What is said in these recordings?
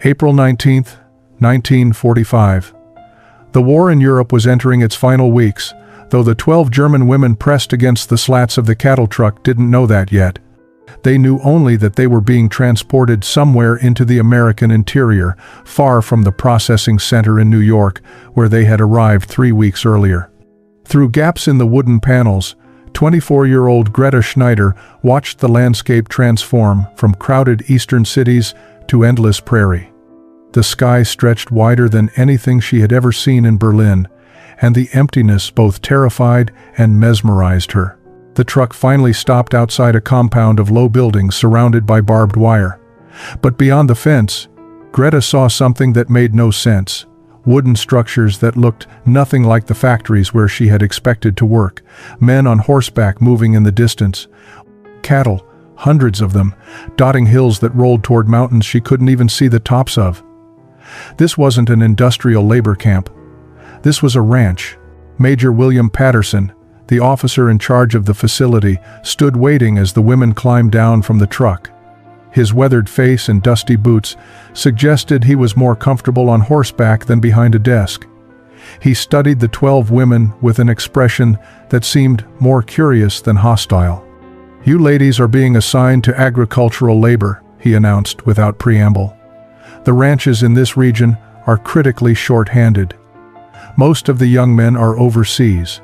April 19, 1945. The war in Europe was entering its final weeks, though the 12 German women pressed against the slats of the cattle truck didn't know that yet. They knew only that they were being transported somewhere into the American interior, far from the processing center in New York, where they had arrived 3 weeks earlier. Through gaps in the wooden panels, 24-year-old Greta Schneider watched the landscape transform from crowded eastern cities to endless prairie. The sky stretched wider than anything she had ever seen in Berlin, and the emptiness both terrified and mesmerized her. The truck finally stopped outside a compound of low buildings surrounded by barbed wire. But beyond the fence, Greta saw something that made no sense. Wooden structures that looked nothing like the factories where she had expected to work. Men on horseback moving in the distance. Cattle, hundreds of them, dotting hills that rolled toward mountains she couldn't even see the tops of. This wasn't an industrial labor camp. This was a ranch. Major William Patterson, the officer in charge of the facility, stood waiting as the women climbed down from the truck. His weathered face and dusty boots suggested he was more comfortable on horseback than behind a desk. He studied the 12 women with an expression that seemed more curious than hostile. "You ladies are being assigned to agricultural labor," he announced without preamble. "The ranches in this region are critically short-handed. Most of the young men are overseas.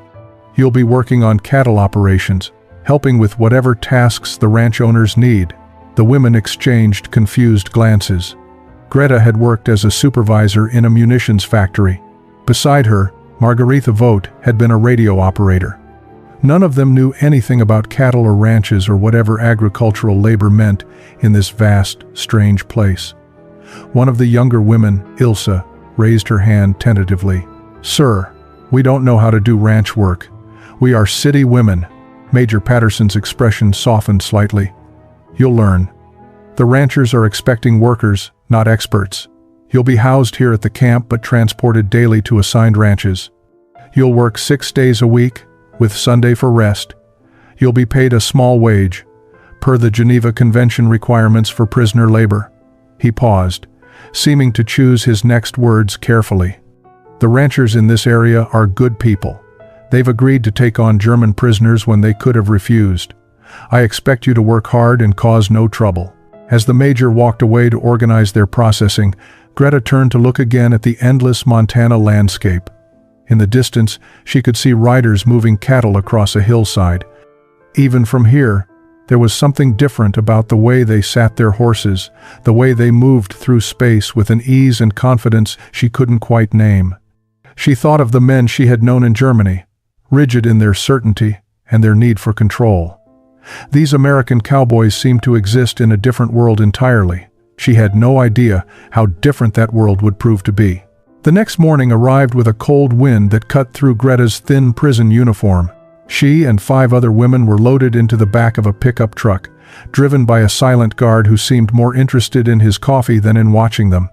You'll be working on cattle operations, helping with whatever tasks the ranch owners need." The women exchanged confused glances. Greta had worked as a supervisor in a munitions factory. Beside her, Margaretha Vogt had been a radio operator. None of them knew anything about cattle or ranches or whatever agricultural labor meant in this vast, strange place. One of the younger women, Ilse, raised her hand tentatively. "Sir, we don't know how to do ranch work. We are city women." Major Patterson's expression softened slightly. "You'll learn. The ranchers are expecting workers, not experts. You'll be housed here at the camp but transported daily to assigned ranches. You'll work 6 days a week, with Sunday for rest. You'll be paid a small wage, per the Geneva Convention requirements for prisoner labor." He paused, seeming to choose his next words carefully. "The ranchers in this area are good people. They've agreed to take on German prisoners when they could have refused. I expect you to work hard and cause no trouble." As the major walked away to organize their processing, Greta turned to look again at the endless Montana landscape. In the distance, she could see riders moving cattle across a hillside. Even from here, there was something different about the way they sat their horses, the way they moved through space with an ease and confidence she couldn't quite name. She thought of the men she had known in Germany, rigid in their certainty and their need for control. These American cowboys seemed to exist in a different world entirely. She had no idea how different that world would prove to be. The next morning arrived with a cold wind that cut through Greta's thin prison uniform. She and 5 other women were loaded into the back of a pickup truck, driven by a silent guard who seemed more interested in his coffee than in watching them.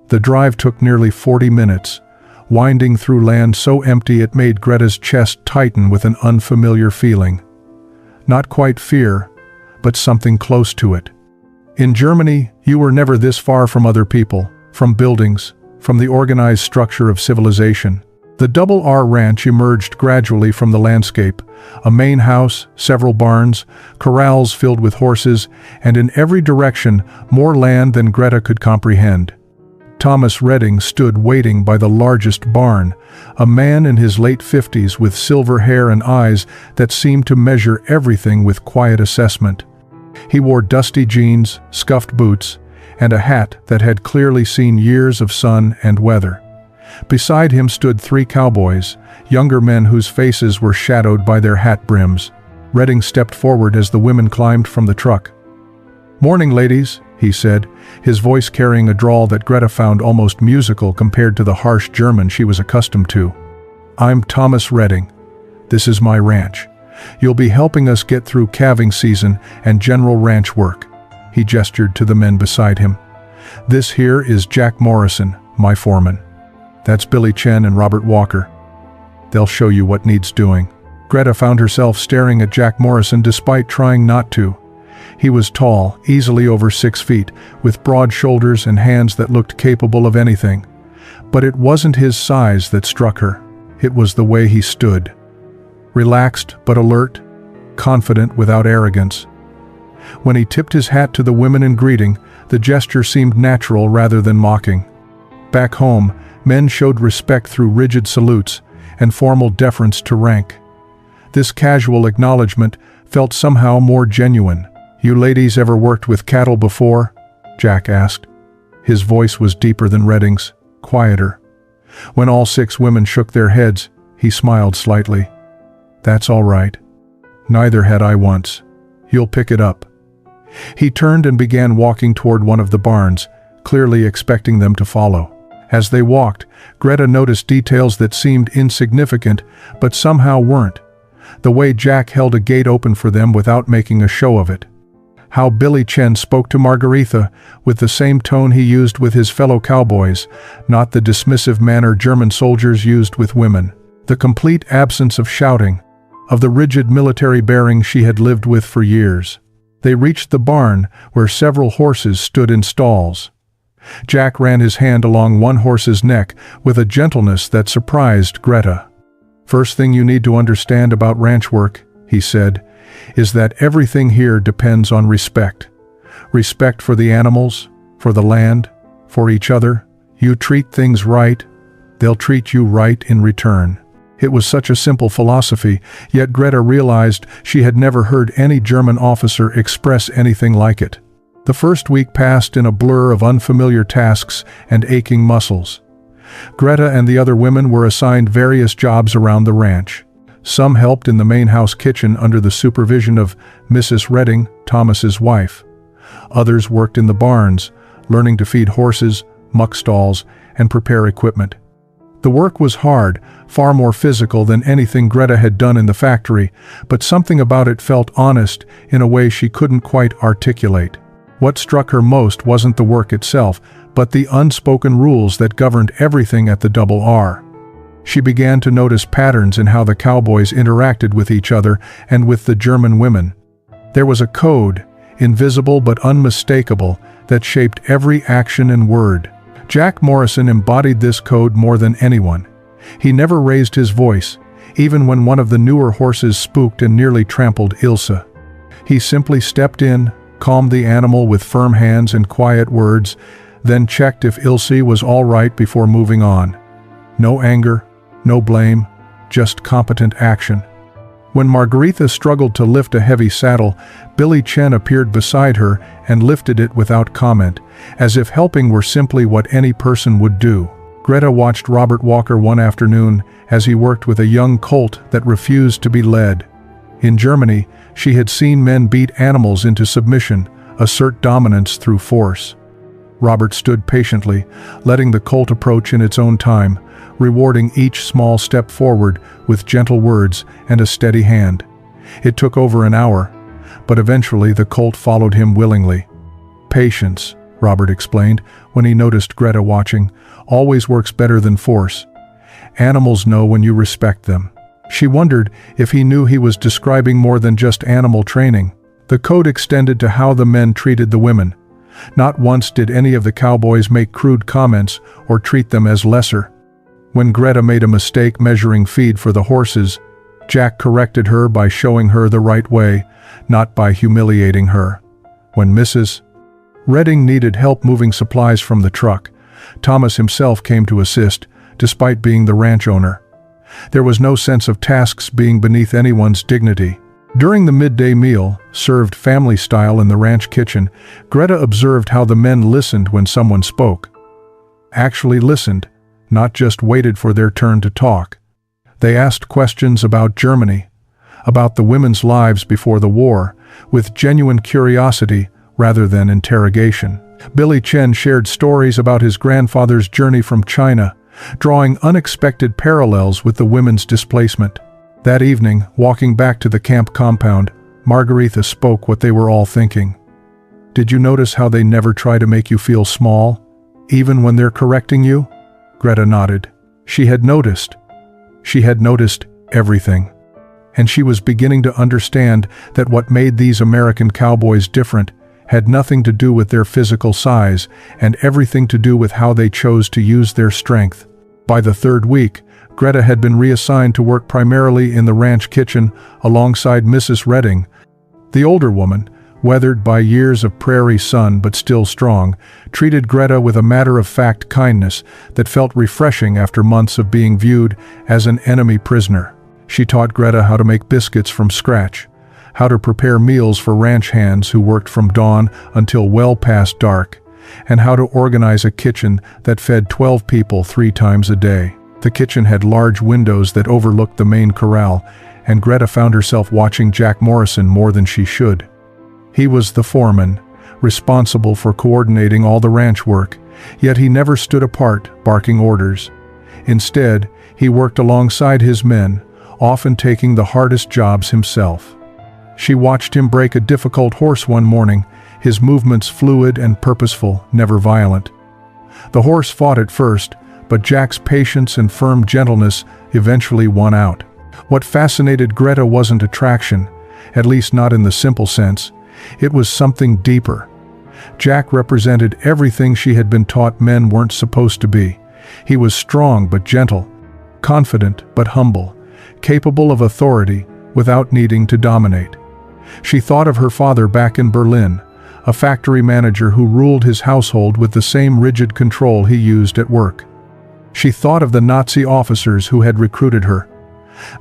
The drive took nearly 40 minutes, winding through land so empty it made Greta's chest tighten with an unfamiliar feeling. Not quite fear, but something close to it. In Germany, you were never this far from other people, from buildings, from the organized structure of civilization. The Double R Ranch emerged gradually from the landscape, a main house, several barns, corrals filled with horses, and in every direction more land than Greta could comprehend. Thomas Redding stood waiting by the largest barn, a man in his late 50s with silver hair and eyes that seemed to measure everything with quiet assessment. He wore dusty jeans, scuffed boots, and a hat that had clearly seen years of sun and weather. Beside him stood 3 cowboys, younger men whose faces were shadowed by their hat brims. Redding stepped forward as the women climbed from the truck. "Morning, ladies," he said, his voice carrying a drawl that Greta found almost musical compared to the harsh German she was accustomed to. "I'm Thomas Redding. This is my ranch. You'll be helping us get through calving season and general ranch work." He gestured to the men beside him. "This here is Jack Morrison, my foreman. That's Billy Chen and Robert Walker. They'll show you what needs doing." Greta found herself staring at Jack Morrison despite trying not to. He was tall, easily over 6 feet, with broad shoulders and hands that looked capable of anything. But it wasn't his size that struck her. It was the way he stood. Relaxed but alert, confident without arrogance. When he tipped his hat to the women in greeting, the gesture seemed natural rather than mocking. Back home, men showed respect through rigid salutes and formal deference to rank. This casual acknowledgement felt somehow more genuine. "You ladies ever worked with cattle before?" Jack asked. His voice was deeper than Redding's, quieter. When all 6 women shook their heads, he smiled slightly. "That's all right. Neither had I once. You'll pick it up." He turned and began walking toward one of the barns, clearly expecting them to follow. As they walked, Greta noticed details that seemed insignificant, but somehow weren't. The way Jack held a gate open for them without making a show of it. How Billy Chen spoke to Margaretha with the same tone he used with his fellow cowboys, not the dismissive manner German soldiers used with women. The complete absence of shouting, of the rigid military bearing she had lived with for years. They reached the barn, where several horses stood in stalls. Jack ran his hand along one horse's neck with a gentleness that surprised Greta. "First thing you need to understand about ranch work," he said, "is that everything here depends on respect. Respect for the animals, for the land, for each other. You treat things right, they'll treat you right in return." It was such a simple philosophy, yet Greta realized she had never heard any German officer express anything like it. The first week passed in a blur of unfamiliar tasks and aching muscles. Greta and the other women were assigned various jobs around the ranch. Some helped in the main house kitchen under the supervision of Mrs. Redding, Thomas's wife. Others worked in the barns, learning to feed horses, muck stalls, and prepare equipment. The work was hard, far more physical than anything Greta had done in the factory, but something about it felt honest in a way she couldn't quite articulate. What struck her most wasn't the work itself, but the unspoken rules that governed everything at the Double R. She began to notice patterns in how the cowboys interacted with each other and with the German women. There was a code, invisible but unmistakable, that shaped every action and word. Jack Morrison embodied this code more than anyone. He never raised his voice, even when one of the newer horses spooked and nearly trampled Ilse. He simply stepped in, calmed the animal with firm hands and quiet words, then checked if Ilse was all right before moving on. No anger, no blame, just competent action. When Margaretha struggled to lift a heavy saddle, Billy Chen appeared beside her and lifted it without comment, as if helping were simply what any person would do. Greta watched Robert Walker one afternoon as he worked with a young colt that refused to be led. In Germany, she had seen men beat animals into submission, assert dominance through force. Robert stood patiently, letting the colt approach in its own time, rewarding each small step forward with gentle words and a steady hand. It took over an hour, but eventually the colt followed him willingly. "Patience," Robert explained when he noticed Greta watching, "always works better than force. Animals know when you respect them." She wondered if he knew he was describing more than just animal training. The code extended to how the men treated the women. Not once did any of the cowboys make crude comments or treat them as lesser. When Greta made a mistake measuring feed for the horses, Jack corrected her by showing her the right way, not by humiliating her. When Mrs. Redding needed help moving supplies from the truck, Thomas himself came to assist, despite being the ranch owner. There was no sense of tasks being beneath anyone's dignity. During the midday meal, served family style in the ranch kitchen, Greta observed how the men listened when someone spoke. Actually listened, not just waited for their turn to talk. They asked questions about Germany, about the women's lives before the war, with genuine curiosity rather than interrogation. Billy Chen shared stories about his grandfather's journey from China, drawing unexpected parallels with the women's displacement. That evening, walking back to the camp compound, Margaretha spoke what they were all thinking. "Did you notice how they never try to make you feel small, even when they're correcting you?" Greta nodded. She had noticed. She had noticed everything. And she was beginning to understand that what made these American cowboys different had nothing to do with their physical size and everything to do with how they chose to use their strength. By the third week, Greta had been reassigned to work primarily in the ranch kitchen alongside Mrs. Redding. The older woman, weathered by years of prairie sun but still strong, treated Greta with a matter-of-fact kindness that felt refreshing after months of being viewed as an enemy prisoner. She taught Greta how to make biscuits from scratch, how to prepare meals for ranch hands who worked from dawn until well past dark, and how to organize a kitchen that fed 12 people 3 times a day. The kitchen had large windows that overlooked the main corral, and Greta found herself watching Jack Morrison more than she should. He was the foreman, responsible for coordinating all the ranch work, yet he never stood apart, barking orders. Instead, he worked alongside his men, often taking the hardest jobs himself. She watched him break a difficult horse one morning, his movements fluid and purposeful, never violent. The horse fought at first, but Jack's patience and firm gentleness eventually won out. What fascinated Greta wasn't attraction, at least not in the simple sense. It was something deeper. Jack represented everything she had been taught men weren't supposed to be. He was strong but gentle, confident but humble, capable of authority without needing to dominate. She thought of her father back in Berlin, a factory manager who ruled his household with the same rigid control he used at work. She thought of the Nazi officers who had recruited her,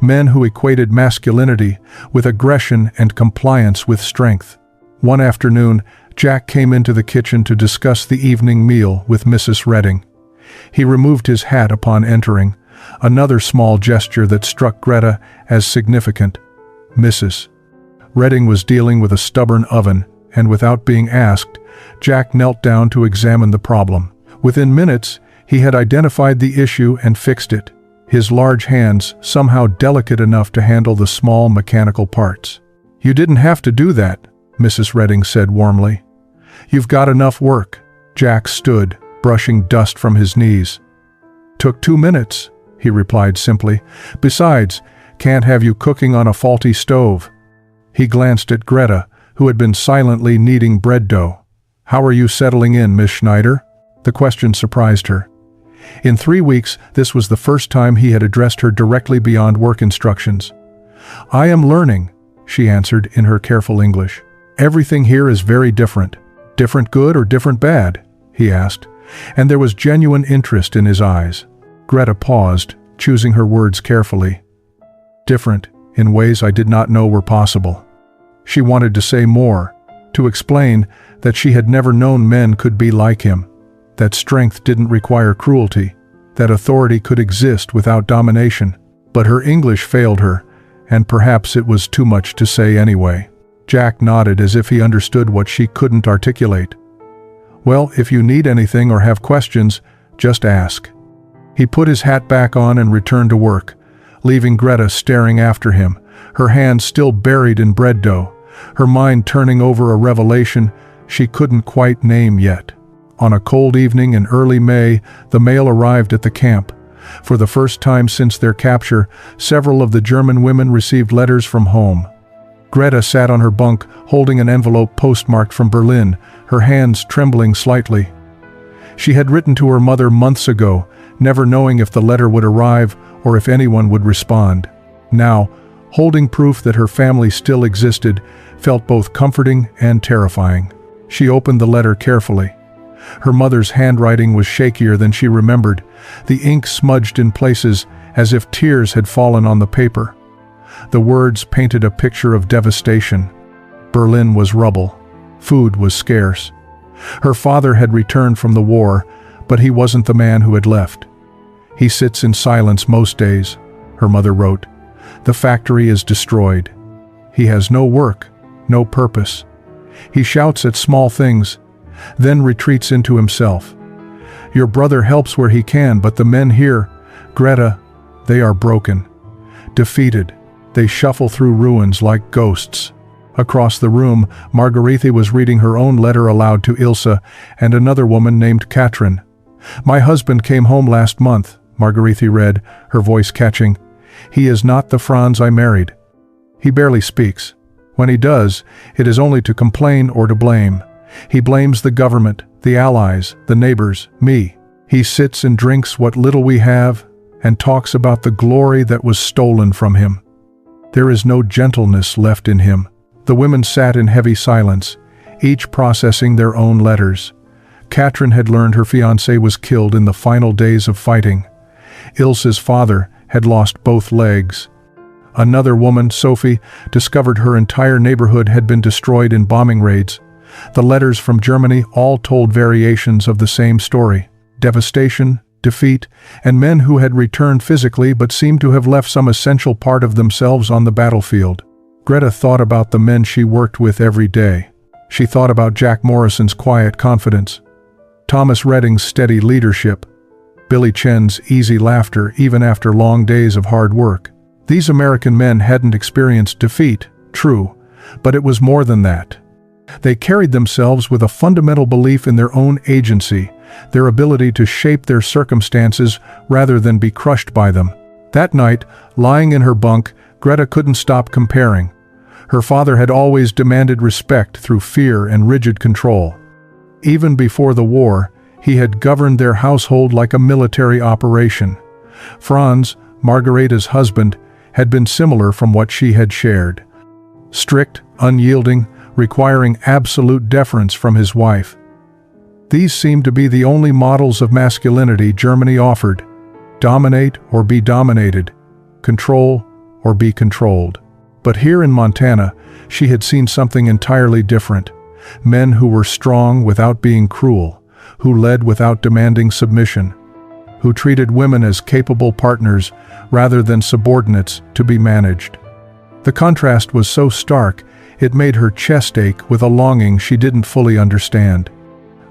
men who equated masculinity with aggression and compliance with strength. One afternoon, Jack came into the kitchen to discuss the evening meal with Mrs. Redding. He removed his hat upon entering, another small gesture that struck Greta as significant. Mrs. Redding was dealing with a stubborn oven, and without being asked, Jack knelt down to examine the problem. Within minutes, he had identified the issue and fixed it, his large hands somehow delicate enough to handle the small mechanical parts. "You didn't have to do that," Mrs. Redding said warmly. "You've got enough work." Jack stood, brushing dust from his knees. "Took 2 minutes," he replied simply. "Besides, can't have you cooking on a faulty stove." He glanced at Greta, who had been silently kneading bread dough. "How are you settling in, Miss Schneider?" The question surprised her. In 3 weeks, this was the first time he had addressed her directly beyond work instructions. "I am learning," she answered in her careful English. "Everything here is very different." "Different good or different bad?" he asked, and there was genuine interest in his eyes. Greta paused, choosing her words carefully. "Different, in ways I did not know were possible." She wanted to say more, to explain that she had never known men could be like him, that strength didn't require cruelty, that authority could exist without domination. But her English failed her, and perhaps it was too much to say anyway. Jack nodded as if he understood what she couldn't articulate. "Well, if you need anything or have questions, just ask." He put his hat back on and returned to work, leaving Greta staring after him, her hands still buried in bread dough, her mind turning over a revelation she couldn't quite name yet. On a cold evening in early May, the mail arrived at the camp. For the first time since their capture, several of the German women received letters from home. Greta sat on her bunk, holding an envelope postmarked from Berlin, her hands trembling slightly. She had written to her mother months ago, never knowing if the letter would arrive or if anyone would respond. Now, holding proof that her family still existed, felt both comforting and terrifying. She opened the letter carefully. Her mother's handwriting was shakier than she remembered, the ink smudged in places as if tears had fallen on the paper. The words painted a picture of devastation. Berlin was rubble. Food was scarce. Her father had returned from the war, but he wasn't the man who had left. "He sits in silence most days," her mother wrote. "The factory is destroyed. He has no work, no purpose. He shouts at small things, then retreats into himself. Your brother helps where he can, but the men here, Greta, they are broken. Defeated, they shuffle through ruins like ghosts." Across the room, Margarethe was reading her own letter aloud to Ilse and another woman named Katrin. "My husband came home last month," Margarethe read, her voice catching. "He is not the Franz I married." He barely speaks. When he does, it is only to complain or to blame. He blames the government, the allies, the neighbors, me. He sits and drinks what little we have and talks about the glory that was stolen from him. There is no gentleness left in him. The women sat in heavy silence, each processing their own letters. Katrin had learned her fiancé was killed in the final days of fighting. Ilse's father had lost both legs. Another woman, Sophie, discovered her entire neighborhood had been destroyed in bombing raids. The letters from Germany all told variations of the same story: devastation, defeat, and men who had returned physically but seemed to have left some essential part of themselves on the battlefield. Greta thought about the men she worked with every day. She thought about Jack Morrison's quiet confidence, Thomas Redding's steady leadership, Billy Chen's easy laughter even after long days of hard work. These American men hadn't experienced defeat, true, but it was more than that. They carried themselves with a fundamental belief in their own agency, their ability to shape their circumstances rather than be crushed by them. That night, lying in her bunk, Greta couldn't stop comparing. Her father had always demanded respect through fear and rigid control. Even before the war, he had governed their household like a military operation. Franz, Margareta's husband, had been similar from what she had shared. Strict, unyielding, requiring absolute deference from his wife. These seemed to be the only models of masculinity Germany offered: dominate or be dominated, control or be controlled. But here in Montana, she had seen something entirely different. Men who were strong without being cruel, who led without demanding submission, who treated women as capable partners rather than subordinates to be managed. The contrast was so stark, it made her chest ache with a longing she didn't fully understand.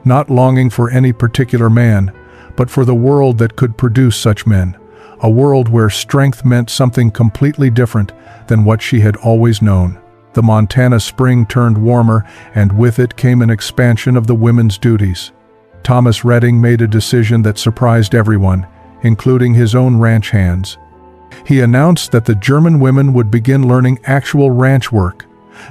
Not longing for any particular man, but for the world that could produce such men, a world where strength meant something completely different than what she had always known. The Montana spring turned warmer, and with it came an expansion of the women's duties. Thomas Redding made a decision that surprised everyone, including his own ranch hands. He announced that the German women would begin learning actual ranch work,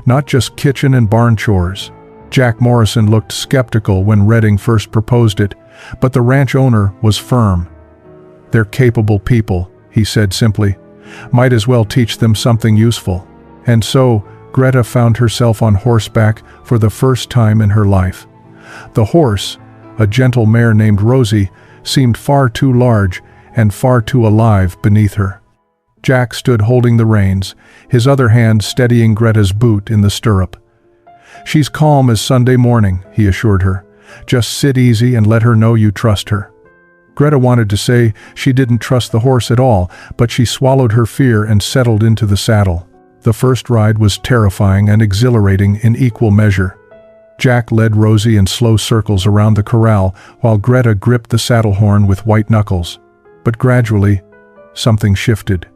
not just kitchen and barn chores. Jack Morrison looked skeptical when Redding first proposed it, but the ranch owner was firm. "They're capable people," he said simply. "Might as well teach them something useful." And so, Greta found herself on horseback for the first time in her life. The horse, a gentle mare named Rosie, seemed far too large and far too alive beneath her. Jack stood holding the reins, his other hand steadying Greta's boot in the stirrup. "She's calm as Sunday morning," he assured her. "Just sit easy and let her know you trust her." Greta wanted to say she didn't trust the horse at all, but she swallowed her fear and settled into the saddle. The first ride was terrifying and exhilarating in equal measure. Jack led Rosie in slow circles around the corral while Greta gripped the saddle horn with white knuckles. But gradually, something shifted.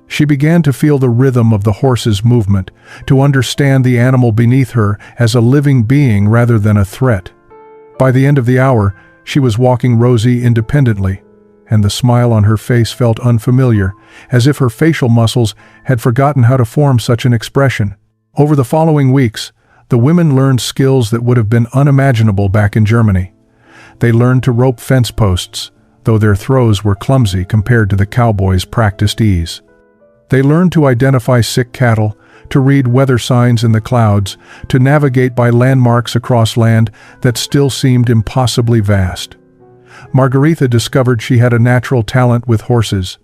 She began to feel the rhythm of the horse's movement, to understand the animal beneath her as a living being rather than a threat. By the end of the hour, she was walking Rosie independently, and the smile on her face felt unfamiliar, as if her facial muscles had forgotten how to form such an expression. Over the following weeks, the women learned skills that would have been unimaginable back in Germany. They learned to rope fence posts, though their throws were clumsy compared to the Cowboys' practiced ease. They learned to identify sick cattle, to read weather signs in the clouds, to navigate by landmarks across land that still seemed impossibly vast. Margarita discovered she had a natural talent with horses.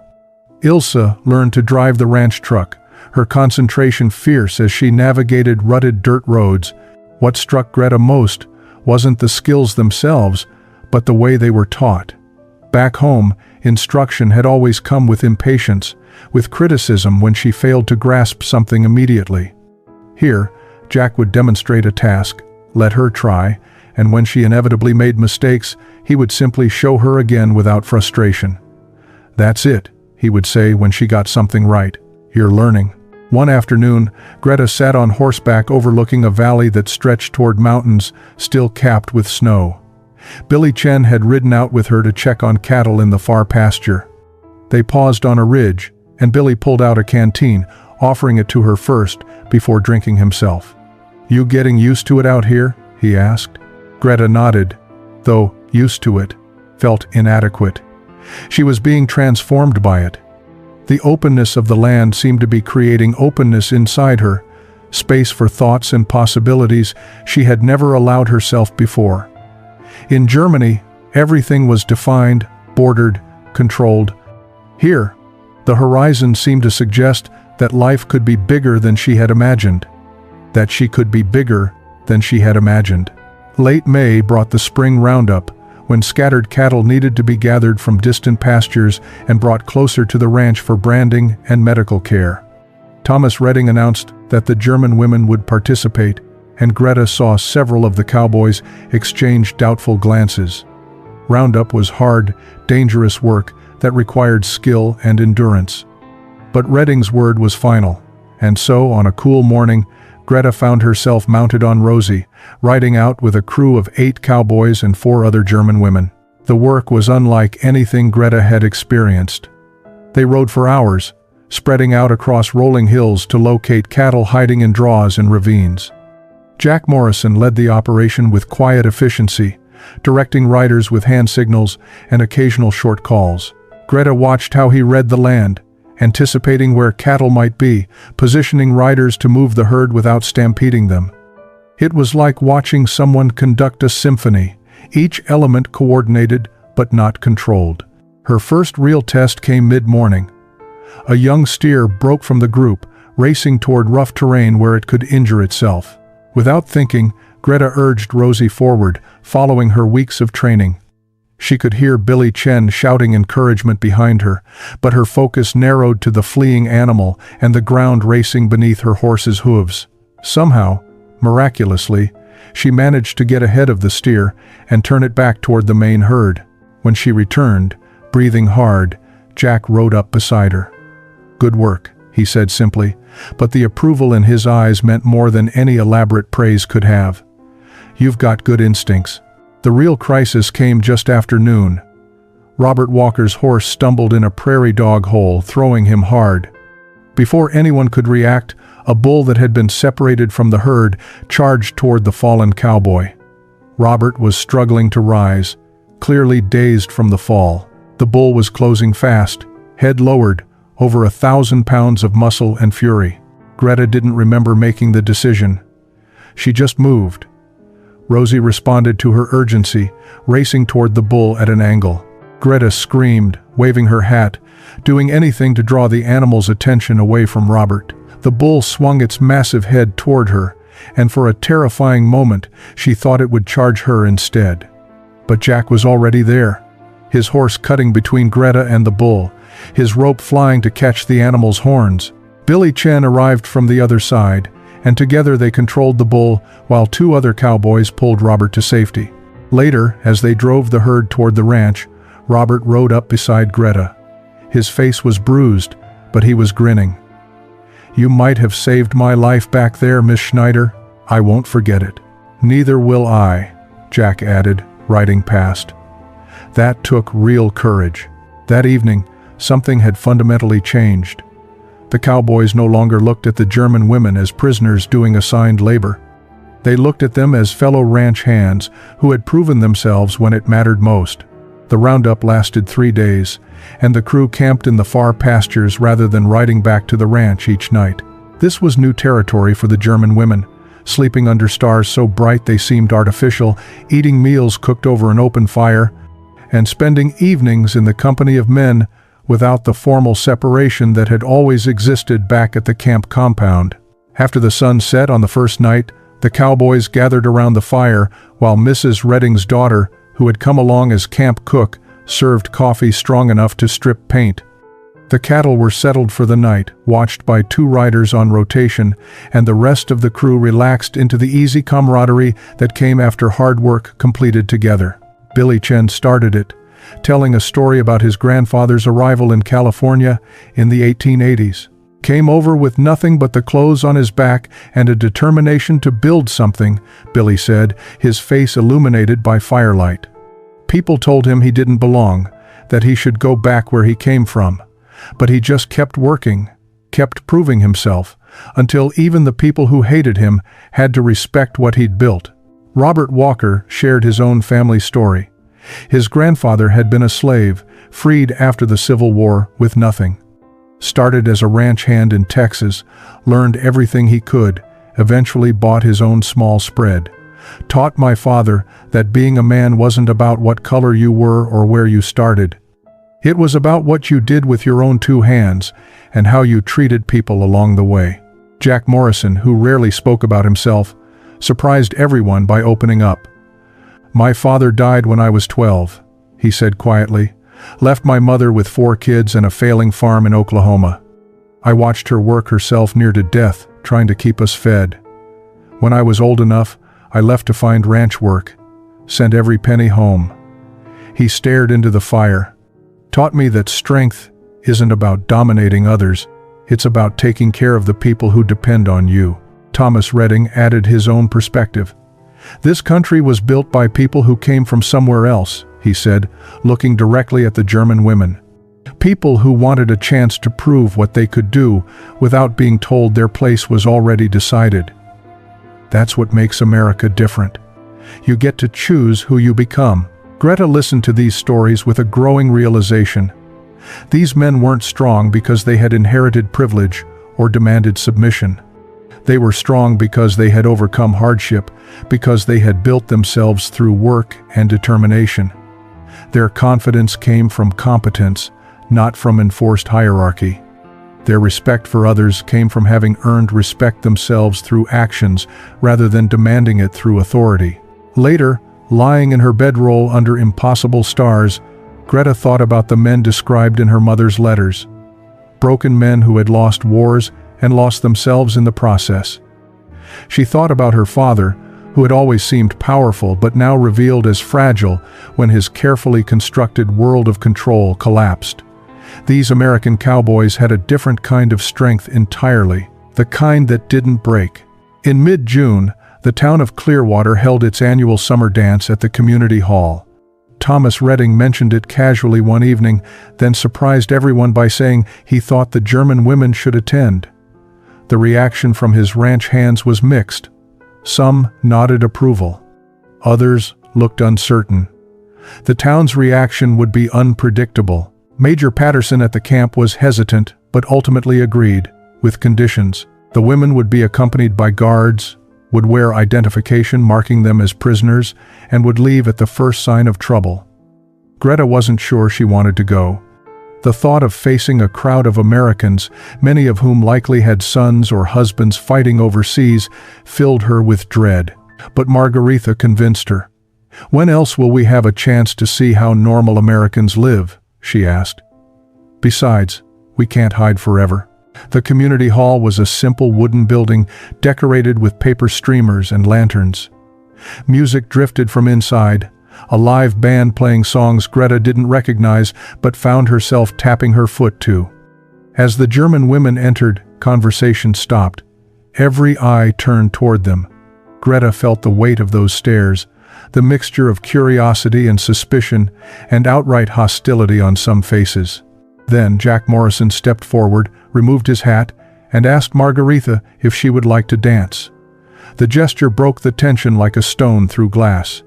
Ilse learned to drive the ranch truck, her concentration fierce as she navigated rutted dirt roads. What struck Greta most wasn't the skills themselves, but the way they were taught. Back home, instruction had always come with impatience, with criticism when she failed to grasp something immediately. Here, Jack would demonstrate a task, let her try, and when she inevitably made mistakes, he would simply show her again without frustration. "That's it," he would say when she got something right. "You're learning." One afternoon, Greta sat on horseback overlooking a valley that stretched toward mountains still capped with snow. Billy Chen had ridden out with her to check on cattle in the far pasture. They paused on a ridge, and Billy pulled out a canteen, offering it to her first before drinking himself. "You getting used to it out here?" he asked. Greta nodded, though used to it felt inadequate. She was being transformed by it. The openness of the land seemed to be creating openness inside her, space for thoughts and possibilities she had never allowed herself before. In Germany, everything was defined, bordered, controlled. Here, the horizon seemed to suggest that life could be bigger than she had imagined. That she could be bigger than she had imagined. Late May brought the spring roundup, when scattered cattle needed to be gathered from distant pastures and brought closer to the ranch for branding and medical care. Thomas Redding announced that the German women would participate, and Greta saw several of the cowboys exchange doubtful glances. Roundup was hard, dangerous work that required skill and endurance. But Redding's word was final, and so, on a cool morning, Greta found herself mounted on Rosie, riding out with a crew of 8 cowboys and 4 other German women. The work was unlike anything Greta had experienced. They rode for hours, spreading out across rolling hills to locate cattle hiding in draws and ravines. Jack Morrison led the operation with quiet efficiency, directing riders with hand signals and occasional short calls. Greta watched how he read the land, anticipating where cattle might be, positioning riders to move the herd without stampeding them. It was like watching someone conduct a symphony, each element coordinated but not controlled. Her first real test came mid-morning. A young steer broke from the group, racing toward rough terrain where it could injure itself. Without thinking, Greta urged Rosie forward, following her weeks of training. She could hear Billy Chen shouting encouragement behind her, but her focus narrowed to the fleeing animal and the ground racing beneath her horse's hooves. Somehow, miraculously, she managed to get ahead of the steer and turn it back toward the main herd. When she returned, breathing hard, Jack rode up beside her. "Good work," he said simply, but the approval in his eyes meant more than any elaborate praise could have. "You've got good instincts." The real crisis came just after noon. Robert Walker's horse stumbled in a prairie dog hole, throwing him hard. Before anyone could react, a bull that had been separated from the herd charged toward the fallen cowboy. Robert was struggling to rise, clearly dazed from the fall. The bull was closing fast, head lowered, over 1,000 pounds of muscle and fury. Greta didn't remember making the decision. She just moved. Rosie responded to her urgency, racing toward the bull at an angle. Greta screamed, waving her hat, doing anything to draw the animal's attention away from Robert. The bull swung its massive head toward her, and for a terrifying moment, she thought it would charge her instead. But Jack was already there, his horse cutting between Greta and the bull, his rope flying to catch the animal's horns. Billy Chen arrived from the other side, and together they controlled the bull while 2 other cowboys pulled Robert to safety. Later, as they drove the herd toward the ranch, Robert rode up beside Greta. His face was bruised, but he was grinning. "You might have saved my life back there, Miss Schneider. I won't forget it." "Neither will I," Jack added, riding past. That took real courage. That evening, something had fundamentally changed. The cowboys no longer looked at the German women as prisoners doing assigned labor. They looked at them as fellow ranch hands who had proven themselves when it mattered most. The roundup lasted 3 days, and the crew camped in the far pastures rather than riding back to the ranch each night. This was new territory for the German women, sleeping under stars so bright they seemed artificial, eating meals cooked over an open fire, and spending evenings in the company of men without the formal separation that had always existed back at the camp compound. After the sun set on the first night, the cowboys gathered around the fire while Mrs. Redding's daughter, who had come along as camp cook, served coffee strong enough to strip paint. The cattle were settled for the night, watched by 2 riders on rotation, and the rest of the crew relaxed into the easy camaraderie that came after hard work completed together. Billy Chen started it, telling a story about his grandfather's arrival in California in the 1880s. Came over with nothing but the clothes on his back and a determination to build something, Billy said, his face illuminated by firelight. People told him he didn't belong, that he should go back where he came from. But he just kept working, kept proving himself, until even the people who hated him had to respect what he'd built. Robert Walker shared his own family story. His grandfather had been a slave, freed after the Civil War with nothing. Started as a ranch hand in Texas, learned everything he could, eventually bought his own small spread. Taught my father that being a man wasn't about what color you were or where you started. It was about what you did with your own two hands and how you treated people along the way. Jack Morrison, who rarely spoke about himself, surprised everyone by opening up. "My father died when I was 12, he said quietly. Left my mother with 4 kids and a failing farm in Oklahoma. I watched her work herself near to death, trying to keep us fed. When I was old enough, I left to find ranch work, sent every penny home." He stared into the fire. "Taught me that strength isn't about dominating others, it's about taking care of the people who depend on you." Thomas Redding added his own perspective. "This country was built by people who came from somewhere else," he said, looking directly at the German women. "People who wanted a chance to prove what they could do without being told their place was already decided. That's what makes America different. You get to choose who you become." Greta listened to these stories with a growing realization. These men weren't strong because they had inherited privilege or demanded submission. They were strong because they had overcome hardship, because they had built themselves through work and determination. Their confidence came from competence, not from enforced hierarchy. Their respect for others came from having earned respect themselves through actions rather than demanding it through authority. Later, lying in her bedroll under impossible stars, Greta thought about the men described in her mother's letters. Broken men who had lost wars and lost themselves in the process. She thought about her father, who had always seemed powerful but now revealed as fragile when his carefully constructed world of control collapsed. These American cowboys had a different kind of strength entirely, the kind that didn't break. In mid-June, the town of Clearwater held its annual summer dance at the community hall. Thomas Redding mentioned it casually one evening, then surprised everyone by saying he thought the German women should attend. The reaction from his ranch hands was mixed. Some nodded approval. Others looked uncertain. The town's reaction would be unpredictable. Major Patterson at the camp was hesitant, but ultimately agreed, with conditions. The women would be accompanied by guards, would wear identification marking them as prisoners, and would leave at the first sign of trouble. Greta wasn't sure she wanted to go. The thought of facing a crowd of Americans, many of whom likely had sons or husbands fighting overseas, filled her with dread. But Margaretha convinced her. "When else will we have a chance to see how normal Americans live?" she asked. "Besides, we can't hide forever." The community hall was a simple wooden building decorated with paper streamers and lanterns. Music drifted from inside, a live band playing songs Greta didn't recognize but found herself tapping her foot to. As the German women entered, conversation stopped. Every eye turned toward them. Greta felt the weight of those stares, the mixture of curiosity and suspicion, and outright hostility on some faces. Then Jack Morrison stepped forward, removed his hat, and asked Margaretha if she would like to dance. The gesture broke the tension like a stone through glass.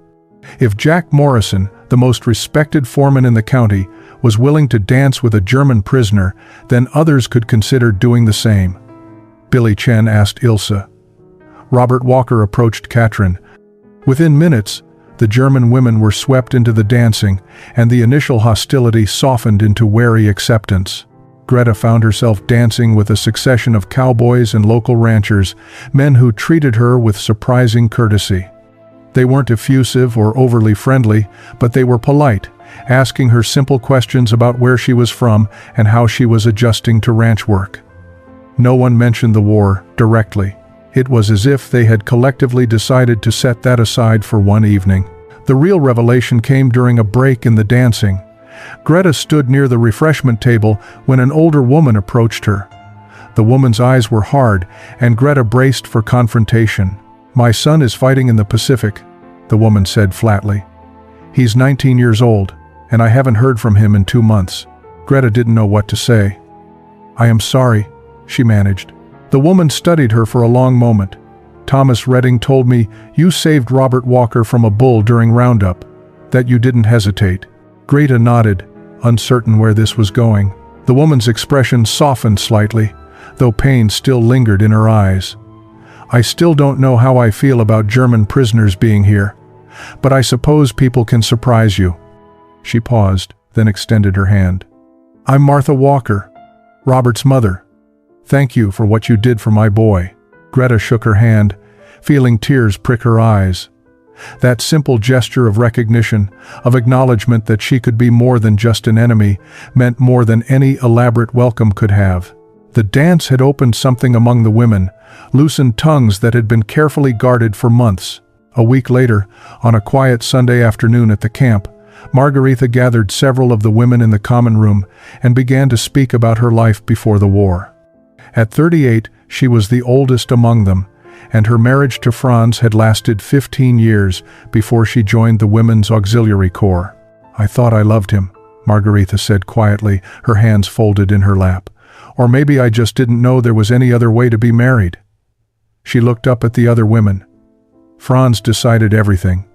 If Jack Morrison, the most respected foreman in the county, was willing to dance with a German prisoner, then others could consider doing the same. Billy Chen asked Ilse. Robert Walker approached Katrin. Within minutes, the German women were swept into the dancing, and the initial hostility softened into wary acceptance. Greta found herself dancing with a succession of cowboys and local ranchers, men who treated her with surprising courtesy. They weren't effusive or overly friendly, but they were polite, asking her simple questions about where she was from and how she was adjusting to ranch work. No one mentioned the war directly. It was as if they had collectively decided to set that aside for one evening. The real revelation came during a break in the dancing. Greta stood near the refreshment table when an older woman approached her. The woman's eyes were hard, and Greta braced for confrontation. "My son is fighting in the Pacific," the woman said flatly. "He's 19 years old, and I haven't heard from him in 2 months." Greta didn't know what to say. "I am sorry," she managed. The woman studied her for a long moment. Thomas Redding told me you saved Robert Walker from a bull during Roundup, that you didn't hesitate. Greta nodded, uncertain where this was going. The woman's expression softened slightly, though pain still lingered in her eyes. I still don't know how I feel about German prisoners being here, but I suppose people can surprise you. She paused, then extended her hand. I'm Martha Walker, Robert's mother. Thank you for what you did for my boy. Greta shook her hand, feeling tears prick her eyes. That simple gesture of recognition, of acknowledgement that she could be more than just an enemy, meant more than any elaborate welcome could have. The dance had opened something among the women, loosened tongues that had been carefully guarded for months. A week later, on a quiet Sunday afternoon at the camp, Margaretha gathered several of the women in the common room and began to speak about her life before the war. At 38, she was the oldest among them, and her marriage to Franz had lasted 15 years before she joined the Women's Auxiliary Corps. I thought I loved him, Margaretha said quietly, her hands folded in her lap. Or maybe I just didn't know there was any other way to be married. She looked up at the other women. Franz decided everything.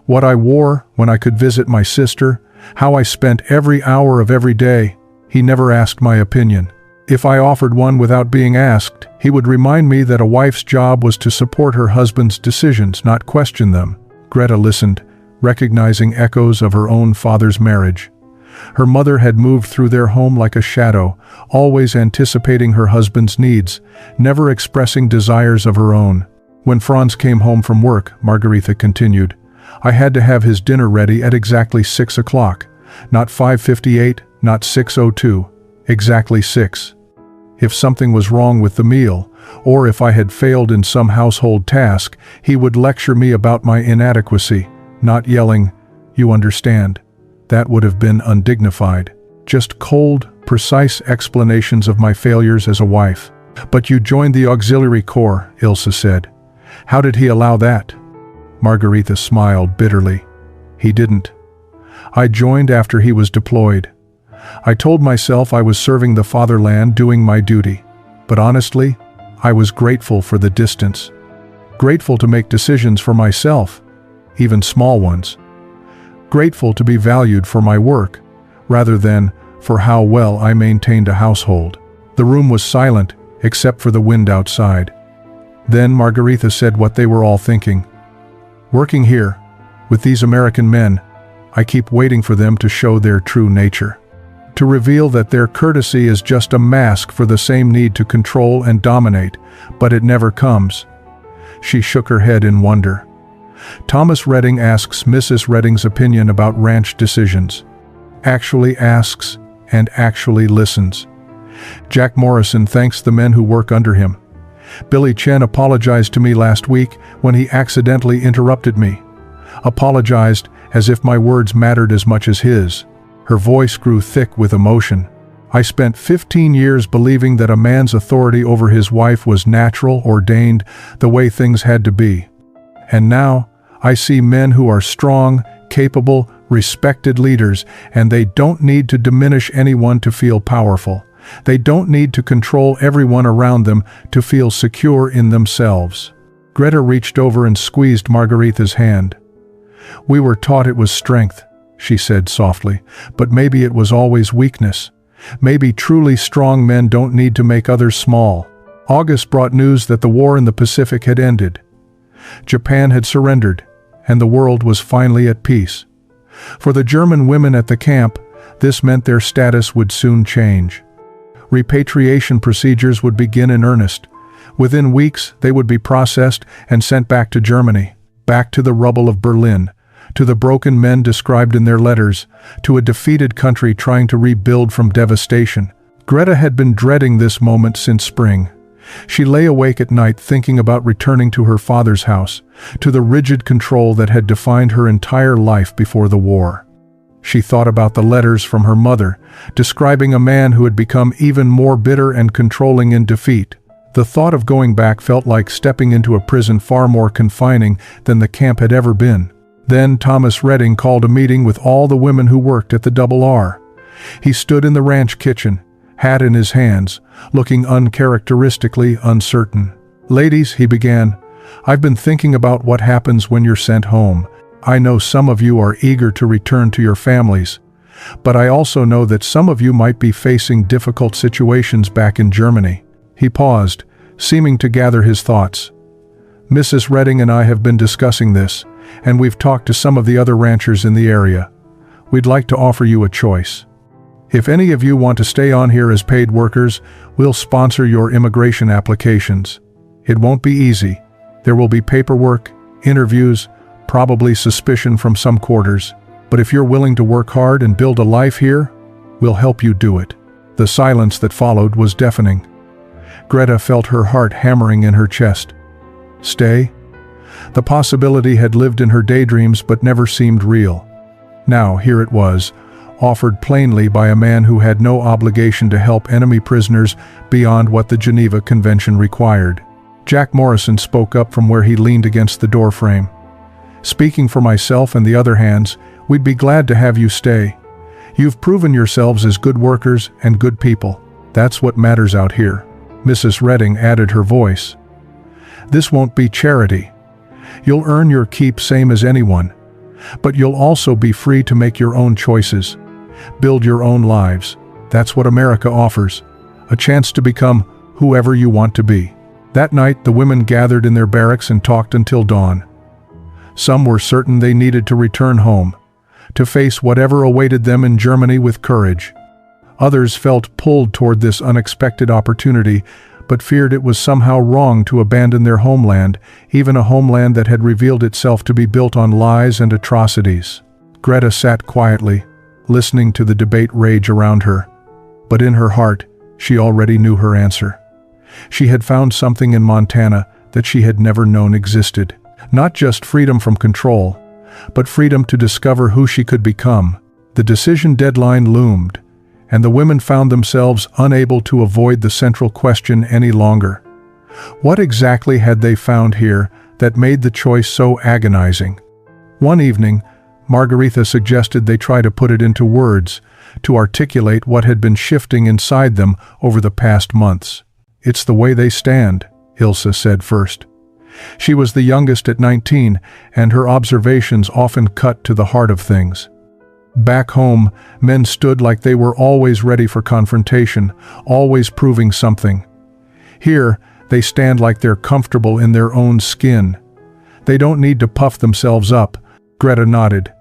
What I wore, when I could visit my sister, how I spent every hour of every day. He never asked my opinion. If I offered one without being asked, he would remind me that a wife's job was to support her husband's decisions, not question them. Greta listened, recognizing echoes of her own father's marriage. Her mother had moved through their home like a shadow, always anticipating her husband's needs, never expressing desires of her own. When Franz came home from work, Margaretha continued, I had to have his dinner ready at exactly 6 o'clock. Not 5:58, not 6:02, exactly 6. If something was wrong with the meal, or if I had failed in some household task, he would lecture me about my inadequacy, not yelling, you understand. That would have been undignified. Just cold, precise explanations of my failures as a wife. But you joined the Auxiliary Corps, Ilse said. How did he allow that? Margaretha smiled bitterly. He didn't. I joined after he was deployed. I told myself I was serving the fatherland, doing my duty. But honestly, I was grateful for the distance. Grateful to make decisions for myself, even small ones. Grateful to be valued for my work, rather than for how well I maintained a household. The room was silent, except for the wind outside. Then Margaretha said what they were all thinking. Working here, with these American men, I keep waiting for them to show their true nature. To reveal that their courtesy is just a mask for the same need to control and dominate, but it never comes. She shook her head in wonder. Thomas Redding asks Mrs. Redding's opinion about ranch decisions. Actually asks and actually listens. Jack Morrison thanks the men who work under him. Billy Chen apologized to me last week when he accidentally interrupted me. Apologized as if my words mattered as much as his. Her voice grew thick with emotion. I spent 15 years believing that a man's authority over his wife was natural, ordained, the way things had to be. And now, I see men who are strong, capable, respected leaders, and they don't need to diminish anyone to feel powerful. They don't need to control everyone around them to feel secure in themselves. Greta reached over and squeezed Margaretha's hand. We were taught it was strength, she said softly, but maybe it was always weakness. Maybe truly strong men don't need to make others small. August brought news that the war in the Pacific had ended. Japan had surrendered, and the world was finally at peace. For the German women at the camp, this meant their status would soon change. Repatriation procedures would begin in earnest. Within weeks, they would be processed and sent back to Germany, back to the rubble of Berlin, to the broken men described in their letters, to a defeated country trying to rebuild from devastation. Greta had been dreading this moment since spring. She lay awake at night thinking about returning to her father's house, to the rigid control that had defined her entire life before the war. She thought about the letters from her mother, describing a man who had become even more bitter and controlling in defeat. The thought of going back felt like stepping into a prison far more confining than the camp had ever been. Then Thomas Redding called a meeting with all the women who worked at the RR. He stood in the ranch kitchen, hat in his hands, looking uncharacteristically uncertain. "Ladies," he began, "I've been thinking about what happens when you're sent home. I know some of you are eager to return to your families, but I also know that some of you might be facing difficult situations back in Germany." He paused, seeming to gather his thoughts. "Mrs. Redding and I have been discussing this, and we've talked to some of the other ranchers in the area. We'd like to offer you a choice. If any of you want to stay on here as paid workers, we'll sponsor your immigration applications. It won't be easy. There will be paperwork, interviews, probably suspicion from some quarters. But if you're willing to work hard and build a life here, we'll help you do it." The silence that followed was deafening. Greta felt her heart hammering in her chest. Stay? The possibility had lived in her daydreams but never seemed real. Now here it was, offered plainly by a man who had no obligation to help enemy prisoners beyond what the Geneva Convention required. Jack Morrison spoke up from where he leaned against the doorframe. "Speaking for myself and the other hands, we'd be glad to have you stay. You've proven yourselves as good workers and good people. That's what matters out here." Mrs. Redding added her voice. "This won't be charity. You'll earn your keep same as anyone. But you'll also be free to make your own choices. Build your own lives. That's what America offers. A chance to become whoever you want to be." That night, the women gathered in their barracks and talked until dawn. Some were certain they needed to return home, to face whatever awaited them in Germany with courage. Others felt pulled toward this unexpected opportunity, but feared it was somehow wrong to abandon their homeland, even a homeland that had revealed itself to be built on lies and atrocities. Greta sat quietly, listening to the debate rage around her. But in her heart, she already knew her answer. She had found something in Montana that she had never known existed. Not just freedom from control, but freedom to discover who she could become. The decision deadline loomed, and the women found themselves unable to avoid the central question any longer. What exactly had they found here that made the choice so agonizing? One evening, Margaretha suggested they try to put it into words, to articulate what had been shifting inside them over the past months. "It's the way they stand," Ilse said first. She was the youngest at 19, and her observations often cut to the heart of things. Back home, men stood like they were always ready for confrontation, always proving something. Here, they stand like they're comfortable in their own skin. They don't need to puff themselves up. Greta nodded,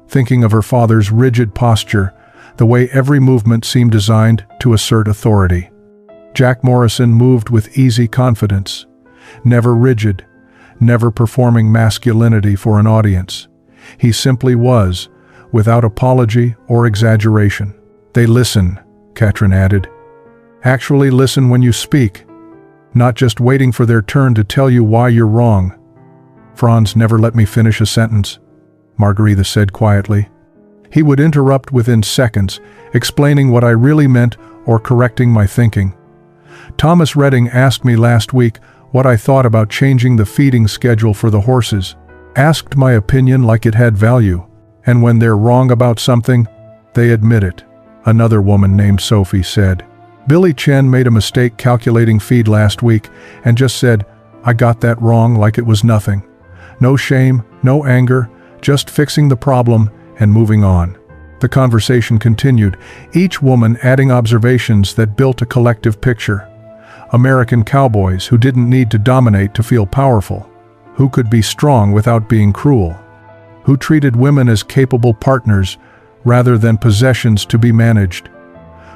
thinking of her father's rigid posture, the way every movement seemed designed to assert authority. Jack Morrison moved with easy confidence, never rigid, never performing masculinity for an audience. He simply was, without apology or exaggeration. "They listen," Katrin added. "Actually listen when you speak, not just waiting for their turn to tell you why you're wrong." "Franz never let me finish a sentence," Margaretha said quietly. "He would interrupt within seconds, explaining what I really meant or correcting my thinking. Thomas Redding asked me last week what I thought about changing the feeding schedule for the horses, asked my opinion like it had value. And when they're wrong about something, they admit it," another woman named Sophie said. "Billy Chen made a mistake calculating feed last week and just said, 'I got that wrong,' like it was nothing. No shame, no anger, just fixing the problem and moving on." The conversation continued, each woman adding observations that built a collective picture. American cowboys who didn't need to dominate to feel powerful, who could be strong without being cruel, who treated women as capable partners rather than possessions to be managed,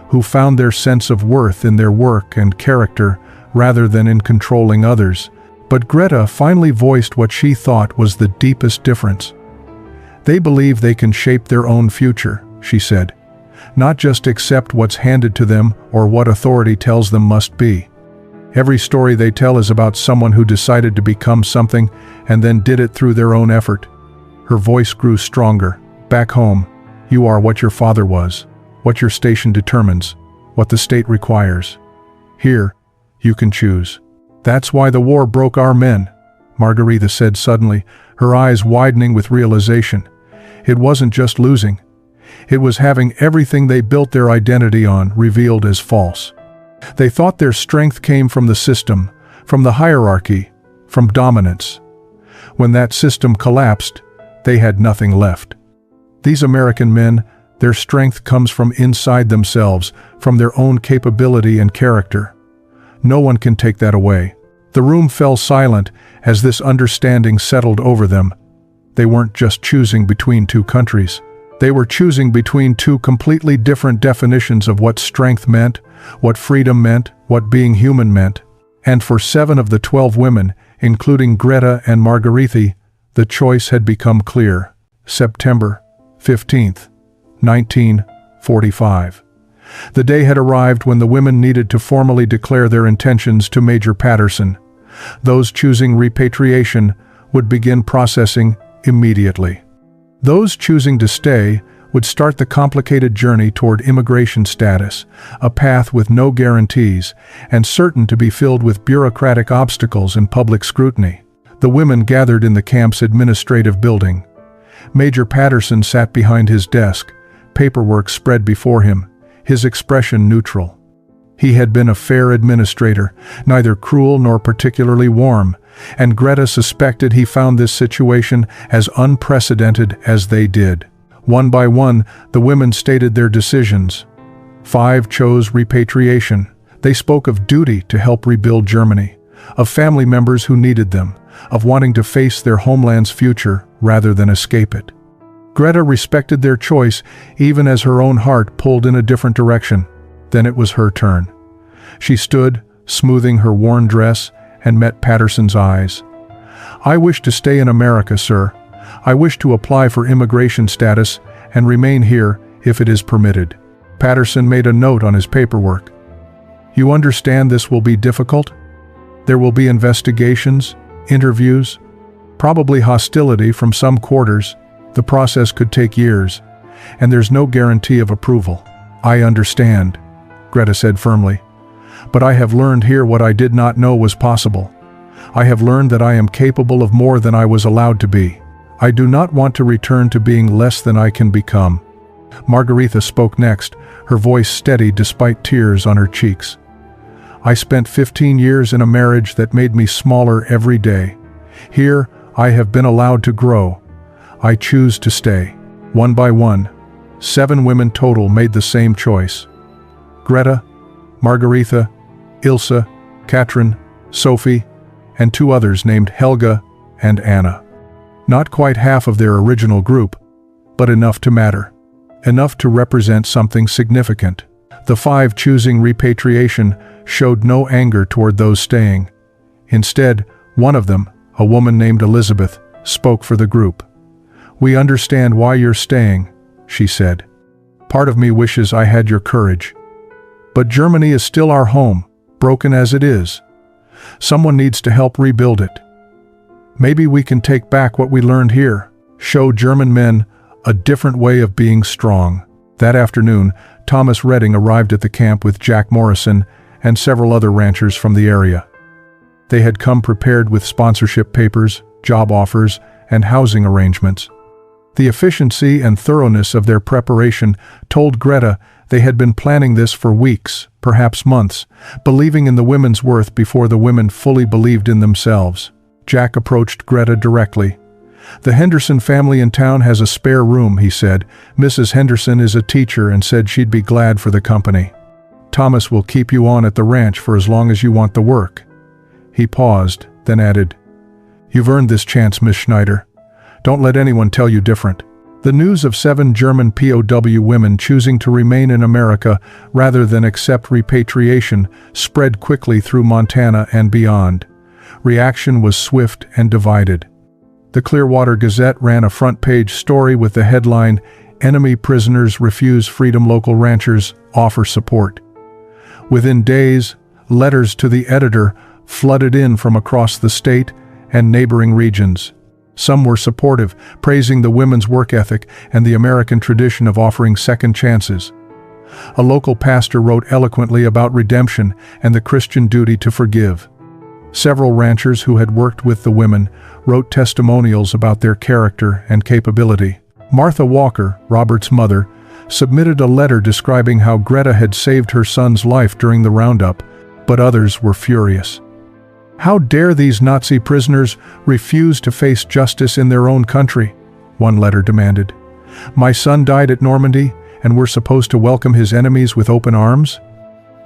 who found their sense of worth in their work and character rather than in controlling others. But Greta finally voiced what she thought was the deepest difference. "They believe they can shape their own future," she said, "not just accept what's handed to them or what authority tells them must be. Every story they tell is about someone who decided to become something and then did it through their own effort." Her voice grew stronger. "Back home, you are what your father was, what your station determines, what the state requires. Here, you can choose. That's why the war broke our men," Margaretha said suddenly, her eyes widening with realization. "It wasn't just losing. It was having everything they built their identity on revealed as false. They thought their strength came from the system, from the hierarchy, from dominance. When that system collapsed, they had nothing left. These American men, their strength comes from inside themselves, from their own capability and character. No one can take that away. The room fell silent as this understanding settled over them. They weren't just choosing between two countries. They were choosing between two completely different definitions of what strength meant, what freedom meant, what being human meant. And for 7 of the 12 women, including Greta and Margarethe, the choice had become clear. September 15th, 1945. The day had arrived when the women needed to formally declare their intentions to Major Patterson. Those choosing repatriation would begin processing immediately. Those choosing to stay would start the complicated journey toward immigration status, a path with no guarantees and certain to be filled with bureaucratic obstacles and public scrutiny. The women gathered in the camp's administrative building. Major Patterson sat behind his desk, paperwork spread before him, his expression neutral. He had been a fair administrator, neither cruel nor particularly warm, and Greta suspected he found this situation as unprecedented as they did. One by one, the women stated their decisions. 5 chose repatriation. They spoke of duty to help rebuild Germany, of family members who needed them, of wanting to face their homeland's future rather than escape it. Greta respected their choice even as her own heart pulled in a different direction. Then it was her turn. She stood, smoothing her worn dress, and met Patterson's eyes. "I wish to stay in America, sir. I wish to apply for immigration status and remain here if it is permitted." Patterson made a note on his paperwork. "You understand this will be difficult? There will be investigations, interviews, probably hostility from some quarters. The process could take years, and there's no guarantee of approval." "I understand," Greta said firmly. "But I have learned here what I did not know was possible. I have learned that I am capable of more than I was allowed to be. I do not want to return to being less than I can become." Margarethe spoke next, her voice steady despite tears on her cheeks. "I spent 15 years in a marriage that made me smaller every day. Here, I have been allowed to grow. I choose to stay." One by one, 7 women total made the same choice. Greta, Margarethe, Ilse, Katrin, Sophie, and 2 others named Helga and Anna. Not quite half of their original group, but enough to matter. Enough to represent something significant. The 5 choosing repatriation showed no anger toward those staying. Instead, one of them, a woman named Elizabeth, spoke for the group. "We understand why you're staying," she said. "Part of me wishes I had your courage. But Germany is still our home, broken as it is. Someone needs to help rebuild it. Maybe we can take back what we learned here, show German men a different way of being strong." That afternoon, Thomas Redding arrived at the camp with Jack Morrison and several other ranchers from the area. They had come prepared with sponsorship papers, job offers, and housing arrangements. The efficiency and thoroughness of their preparation told Greta they had been planning this for weeks, perhaps months, believing in the women's worth before the women fully believed in themselves. Jack approached Greta directly. "The Henderson family in town has a spare room," he said. "Mrs. Henderson is a teacher and said she'd be glad for the company. Thomas will keep you on at the ranch for as long as you want the work." He paused, then added, "You've earned this chance, Miss Schneider. Don't let anyone tell you different." The news of 7 German POW women choosing to remain in America rather than accept repatriation spread quickly through Montana and beyond. Reaction was swift and divided. The Clearwater Gazette ran a front-page story with the headline, "Enemy Prisoners Refuse Freedom, Local Ranchers Offer Support." Within days, letters to the editor flooded in from across the state and neighboring regions. Some were supportive, praising the women's work ethic and the American tradition of offering second chances. A local pastor wrote eloquently about redemption and the Christian duty to forgive. Several ranchers who had worked with the women wrote testimonials about their character and capability. Martha Walker, Robert's mother, submitted a letter describing how Greta had saved her son's life during the roundup, but others were furious. How dare these Nazi prisoners refuse to face justice in their own country? One letter demanded. My son died at Normandy, and we're supposed to welcome his enemies with open arms?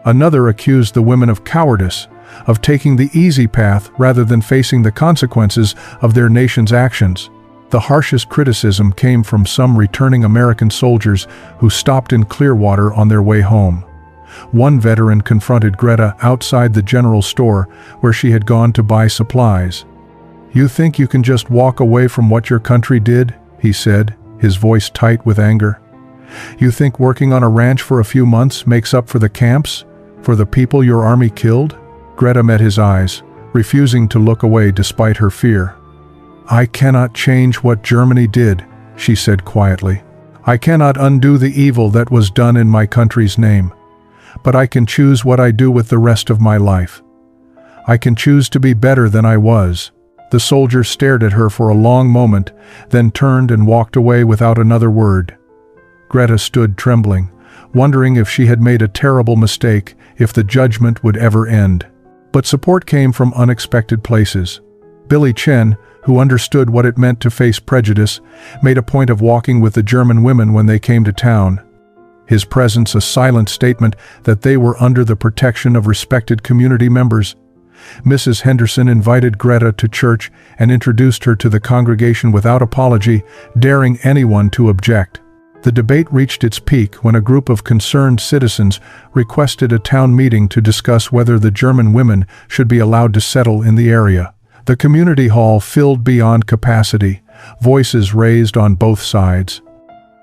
Another accused the women of cowardice, of taking the easy path rather than facing the consequences of their nation's actions. The harshest criticism came from some returning American soldiers who stopped in Clearwater on their way home. One veteran confronted Greta outside the general store where she had gone to buy supplies. "You think you can just walk away from what your country did?" he said, his voice tight with anger. "You think working on a ranch for a few months makes up for the camps, for the people your army killed?" Greta met his eyes, refusing to look away despite her fear. "I cannot change what Germany did," she said quietly. "I cannot undo the evil that was done in my country's name. But I can choose what I do with the rest of my life. I can choose to be better than I was." The soldier stared at her for a long moment, then turned and walked away without another word. Greta stood trembling, wondering if she had made a terrible mistake, if the judgment would ever end. But support came from unexpected places. Billy Chen, who understood what it meant to face prejudice, made a point of walking with the German women when they came to town. His presence a silent statement that they were under the protection of respected community members. Mrs. Henderson invited Greta to church and introduced her to the congregation without apology, daring anyone to object. The debate reached its peak when a group of concerned citizens requested a town meeting to discuss whether the German women should be allowed to settle in the area. The community hall filled beyond capacity, voices raised on both sides.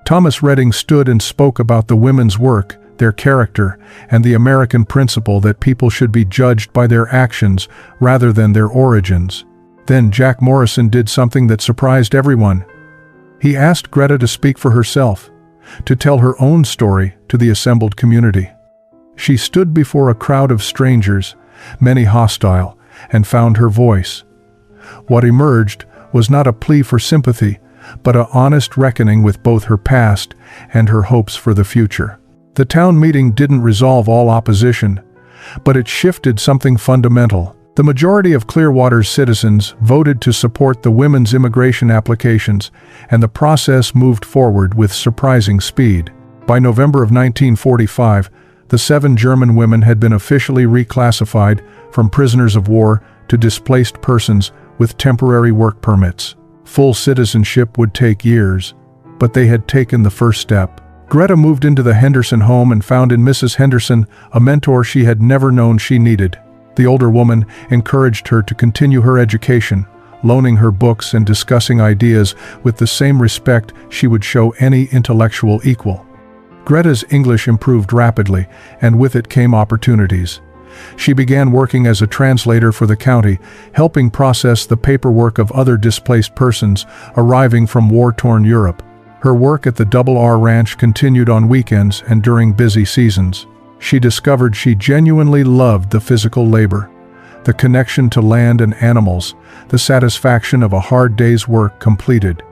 Thomas Redding stood and spoke about the women's work, their character, and the American principle that people should be judged by their actions rather than their origins. Then Jack Morrison did something that surprised everyone. He asked Greta to speak for herself, to tell her own story to the assembled community. She stood before a crowd of strangers, many hostile, and found her voice. What emerged was not a plea for sympathy, but an honest reckoning with both her past and her hopes for the future. The town meeting didn't resolve all opposition, but it shifted something fundamental. The majority of Clearwater's citizens voted to support the women's immigration applications, and the process moved forward with surprising speed. By November of 1945, the 7 German women had been officially reclassified from prisoners of war to displaced persons with temporary work permits. Full citizenship would take years, but they had taken the first step. Greta moved into the Henderson home and found in Mrs. Henderson a mentor she had never known she needed. The older woman encouraged her to continue her education, loaning her books and discussing ideas with the same respect she would show any intellectual equal. Greta's English improved rapidly, and with it came opportunities. She began working as a translator for the county, helping process the paperwork of other displaced persons arriving from war-torn Europe. Her work at the R Ranch continued on weekends and during busy seasons. She discovered she genuinely loved the physical labor, the connection to land and animals, the satisfaction of a hard day's work completed.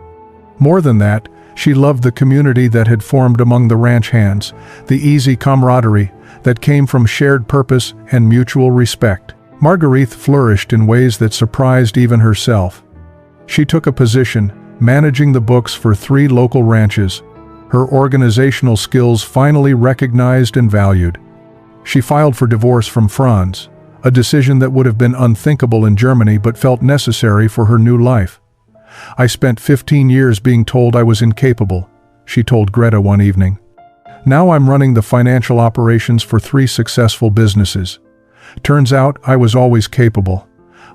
More than that, she loved the community that had formed among the ranch hands, the easy camaraderie that came from shared purpose and mutual respect. Marguerite flourished in ways that surprised even herself. She took a position, managing the books for 3 local ranches, her organizational skills finally recognized and valued. She filed for divorce from Franz, a decision that would have been unthinkable in Germany but felt necessary for her new life. "I spent 15 years being told I was incapable," she told Greta one evening. "Now I'm running the financial operations for 3 successful businesses. Turns out I was always capable.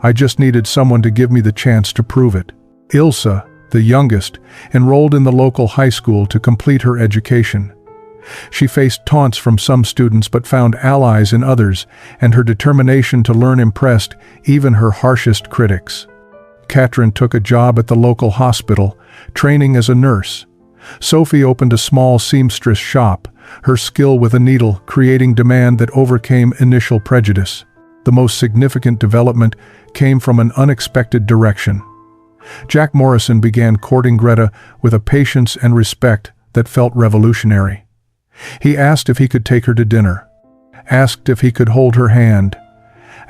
I just needed someone to give me the chance to prove it." Ilse, the youngest, enrolled in the local high school to complete her education. She faced taunts from some students but found allies in others, and her determination to learn impressed even her harshest critics. Katrin took a job at the local hospital, training as a nurse. Sophie opened a small seamstress shop, her skill with a needle creating demand that overcame initial prejudice. The most significant development came from an unexpected direction. Jack Morrison began courting Greta with a patience and respect that felt revolutionary. He asked if he could take her to dinner, asked if he could hold her hand,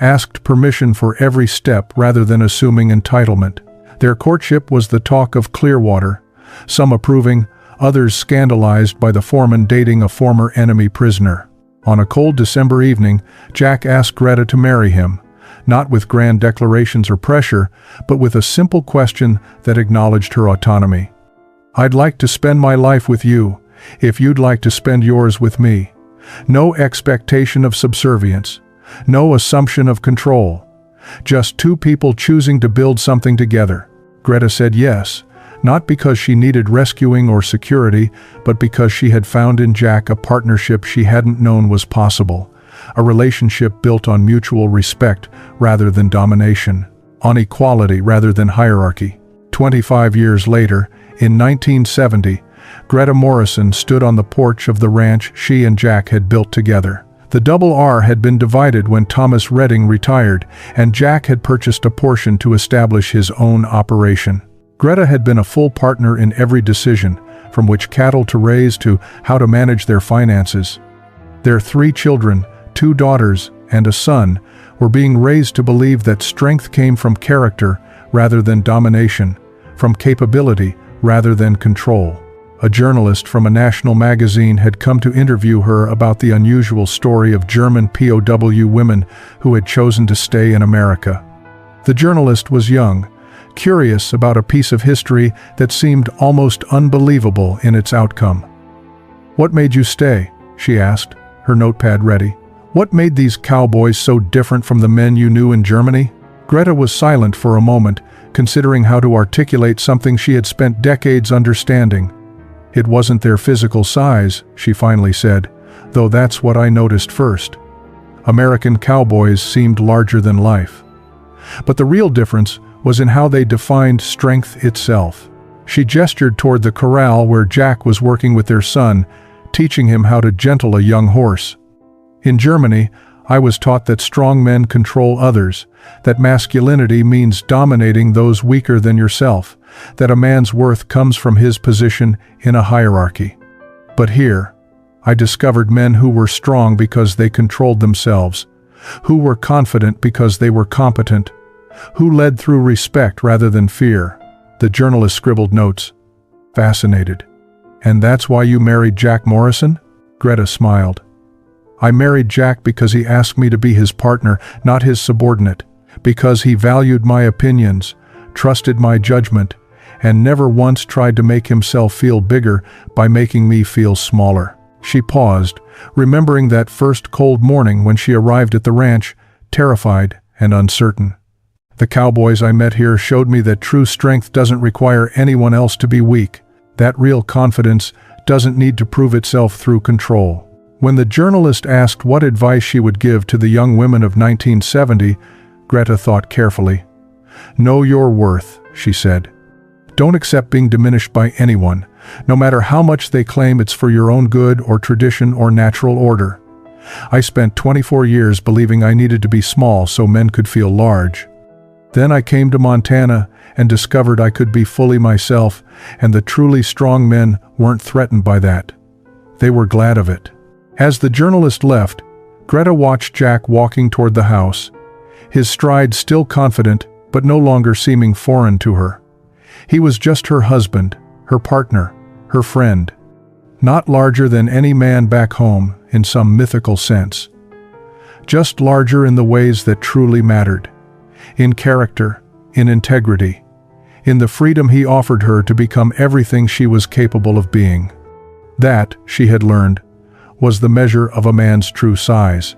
asked permission for every step rather than assuming entitlement. Their courtship was the talk of Clearwater, some approving, others scandalized by the foreman dating a former enemy prisoner. On a cold December evening, Jack asked Greta to marry him, not with grand declarations or pressure, but with a simple question that acknowledged her autonomy. "I'd like to spend my life with you, if you'd like to spend yours with me. No expectation of subservience, no assumption of control. Just two people choosing to build something together." Greta said yes, not because she needed rescuing or security, but because she had found in Jack a partnership she hadn't known was possible, a relationship built on mutual respect rather than domination, on equality rather than hierarchy. 25 years later, in 1970, Greta Morrison stood on the porch of the ranch she and Jack had built together. The Double R had been divided when Thomas Redding retired, and Jack had purchased a portion to establish his own operation. Greta had been a full partner in every decision, from which cattle to raise to how to manage their finances. Their 3 children, 2 daughters, and a son, were being raised to believe that strength came from character rather than domination, from capability rather than control. A journalist from a national magazine had come to interview her about the unusual story of German POW women who had chosen to stay in America. The journalist was young, curious about a piece of history that seemed almost unbelievable in its outcome. "What made you stay?" she asked, her notepad ready. "What made these cowboys so different from the men you knew in Germany?" Greta was silent for a moment, considering how to articulate something she had spent decades understanding. "It wasn't their physical size," she finally said, "though that's what I noticed first. American cowboys seemed larger than life. But the real difference was in how they defined strength itself." She gestured toward the corral where Jack was working with their son, teaching him how to gentle a young horse. "In Germany, I was taught that strong men control others, that masculinity means dominating those weaker than yourself, that a man's worth comes from his position in a hierarchy. But here, I discovered men who were strong because they controlled themselves, who were confident because they were competent, who led through respect rather than fear." The journalist scribbled notes. "Fascinated. And that's why you married Jack Morrison?" Greta smiled. "I married Jack because he asked me to be his partner, not his subordinate, because he valued my opinions, trusted my judgment, and never once tried to make himself feel bigger by making me feel smaller." She paused, remembering that first cold morning when she arrived at the ranch, terrified and uncertain. "The cowboys I met here showed me that true strength doesn't require anyone else to be weak, that real confidence doesn't need to prove itself through control." When the journalist asked what advice she would give to the young women of 1970, Greta thought carefully. "Know your worth," she said. "Don't accept being diminished by anyone, no matter how much they claim it's for your own good or tradition or natural order. I spent 24 years believing I needed to be small so men could feel large. Then I came to Montana and discovered I could be fully myself, and the truly strong men weren't threatened by that. They were glad of it." As the journalist left, Greta watched Jack walking toward the house, his stride still confident but no longer seeming foreign to her. He was just her husband, her partner, her friend. Not larger than any man back home in some mythical sense. Just larger in the ways that truly mattered. In character, in integrity, in the freedom he offered her to become everything she was capable of being. That, she had learned, was the measure of a man's true size.